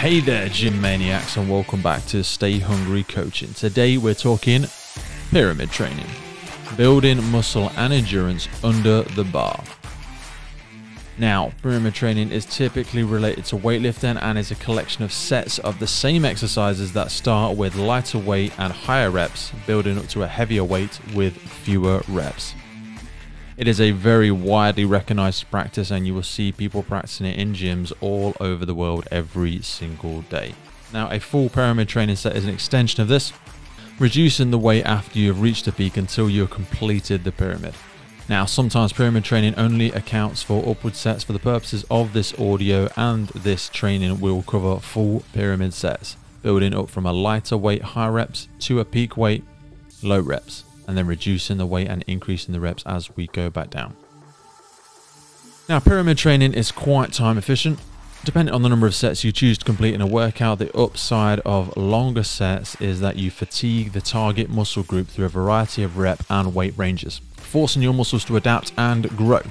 Hey there, gym maniacs, and welcome back to Stay Hungry Coaching. Today we're talking pyramid training, building muscle and endurance under the bar. Now, pyramid training is typically related to weightlifting and is a collection of sets of the same exercises that start with lighter weight and higher reps, building up to a heavier weight with fewer reps. It is a very widely recognized practice, and you will see people practicing it in gyms all over the world every single day. Now, a full pyramid training set is an extension of this, reducing the weight after you have reached a peak until you have completed the pyramid. Now, sometimes pyramid training only accounts for upward sets. For the purposes of this audio and this training, we will cover full pyramid sets, building up from a lighter weight, high reps, to a peak weight, low reps, and then reducing the weight and increasing the reps as we go back down. Now, pyramid training is quite time efficient. Depending on the number of sets you choose to complete in a workout, the upside of longer sets is that you fatigue the target muscle group through a variety of rep and weight ranges, forcing your muscles to adapt and grow.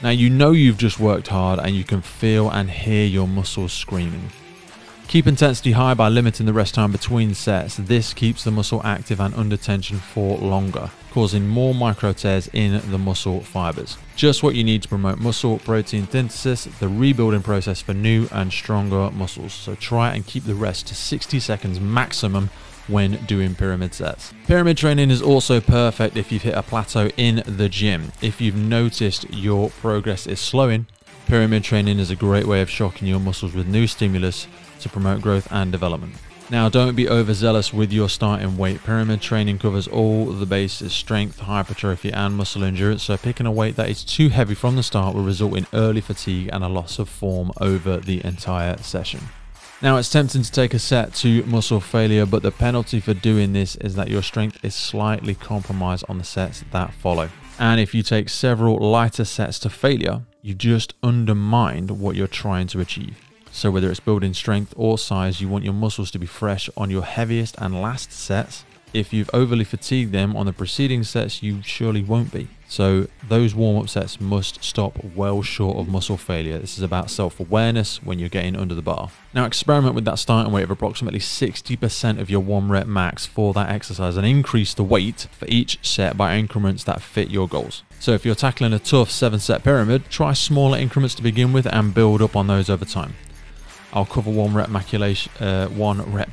Now, you know you've just worked hard and you can feel and hear your muscles screaming. Keep intensity high by limiting the rest time between sets. This keeps the muscle active and under tension for longer, causing more micro tears in the muscle fibers. Just what you need to promote muscle protein synthesis, the rebuilding process for new and stronger muscles. So try and keep the rest to 60 seconds maximum when doing pyramid sets. Pyramid training is also perfect if you've hit a plateau in the gym. If you've noticed your progress is slowing, pyramid training is a great way of shocking your muscles with new stimulus to promote growth and development. Now, don't be overzealous with your starting weight. Pyramid training covers all the bases: strength, hypertrophy, and muscle endurance. So picking a weight that is too heavy from the start will result in early fatigue and a loss of form over the entire session. Now, it's tempting to take a set to muscle failure, but the penalty for doing this is that your strength is slightly compromised on the sets that follow. And if you take several lighter sets to failure, you just undermined what you're trying to achieve. So whether it's building strength or size, you want your muscles to be fresh on your heaviest and last sets. If you've overly fatigued them on the preceding sets, you surely won't be. So those warm-up sets must stop well short of muscle failure. This is about self-awareness when you're getting under the bar. Now, experiment with that starting weight of approximately 60% of your 1 rep max for that exercise and increase the weight for each set by increments that fit your goals. So if you're tackling a tough 7-set pyramid, try smaller increments to begin with and build up on those over time. I'll cover 1 rep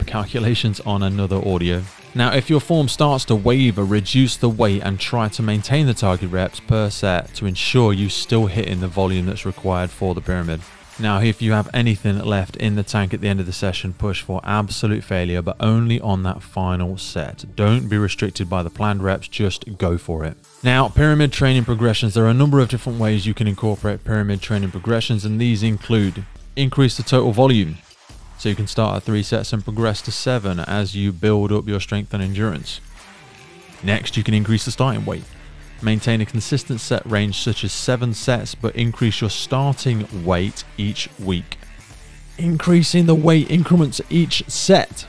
calculations on another audio. Now, if your form starts to waver, reduce the weight and try to maintain the target reps per set to ensure you're still hitting the volume that's required for the pyramid. Now, if you have anything left in the tank at the end of the session, push for absolute failure, but only on that final set. Don't be restricted by the planned reps, just go for it. Now, pyramid training progressions. There are a number of different ways you can incorporate pyramid training progressions, and these include: increase the total volume. So you can start at 3 sets and progress to 7 as you build up your strength and endurance. Next, you can increase the starting weight. Maintain a consistent set range such as 7 sets, but increase your starting weight each week. Increasing the weight increments each set.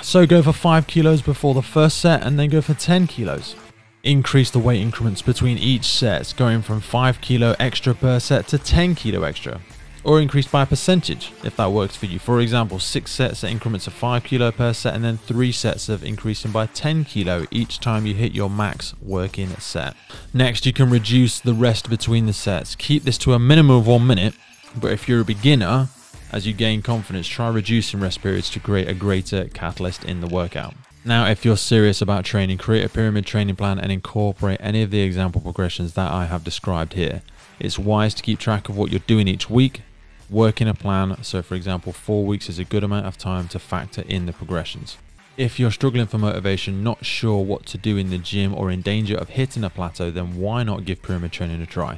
So go for 5 kilos before the first set and then go for 10 kilos. Increase the weight increments between each set, going from 5 kilo extra per set to 10 kilo extra. Or increase by a percentage if that works for you. For example, 6 sets at increments of 5 kilo per set, and then 3 sets of increasing by 10 kilo each time you hit your max working set. Next, you can reduce the rest between the sets. Keep this to a minimum of 1 minute, but if you're a beginner, as you gain confidence, try reducing rest periods to create a greater catalyst in the workout. Now, if you're serious about training, create a pyramid training plan and incorporate any of the example progressions that I have described here. It's wise to keep track of what you're doing each week. Work in a plan. So for example, 4 weeks is a good amount of time to factor in the progressions. If you're struggling for motivation, not sure what to do in the gym, or in danger of hitting a plateau, then why not give pyramid training a try?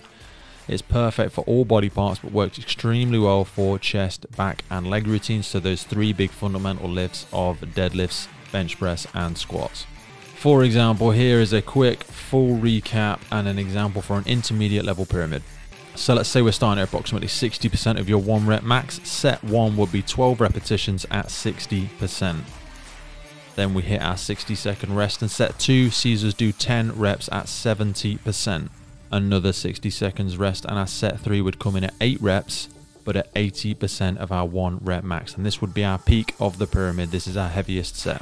It's perfect for all body parts, but works extremely well for chest, back and leg routines. So those 3 big fundamental lifts of deadlifts, bench press and squats. For example, here is a quick full recap and an example for an intermediate level pyramid. So let's say we're starting at approximately 60% of your 1 rep max. Set 1 would be 12 repetitions at 60%. Then we hit our 60-second rest, and set 2 sees us do 10 reps at 70%. Another 60 seconds rest, and our set 3 would come in at 8 reps but at 80% of our 1 rep max. And this would be our peak of the pyramid. This is our heaviest set.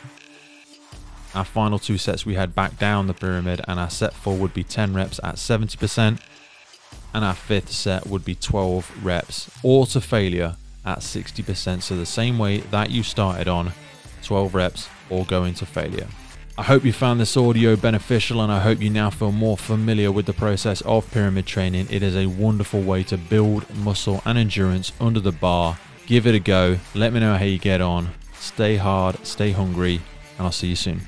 Our final 2 sets, we head back down the pyramid, and our set 4 would be 10 reps at 70%. And our 5th set would be 12 reps or to failure at 60%. So the same way that you started on, 12 reps or going to failure. I hope you found this audio beneficial, and I hope you now feel more familiar with the process of pyramid training. It is a wonderful way to build muscle and endurance under the bar. Give it a go. Let me know how you get on. Stay hard, stay hungry, and I'll see you soon.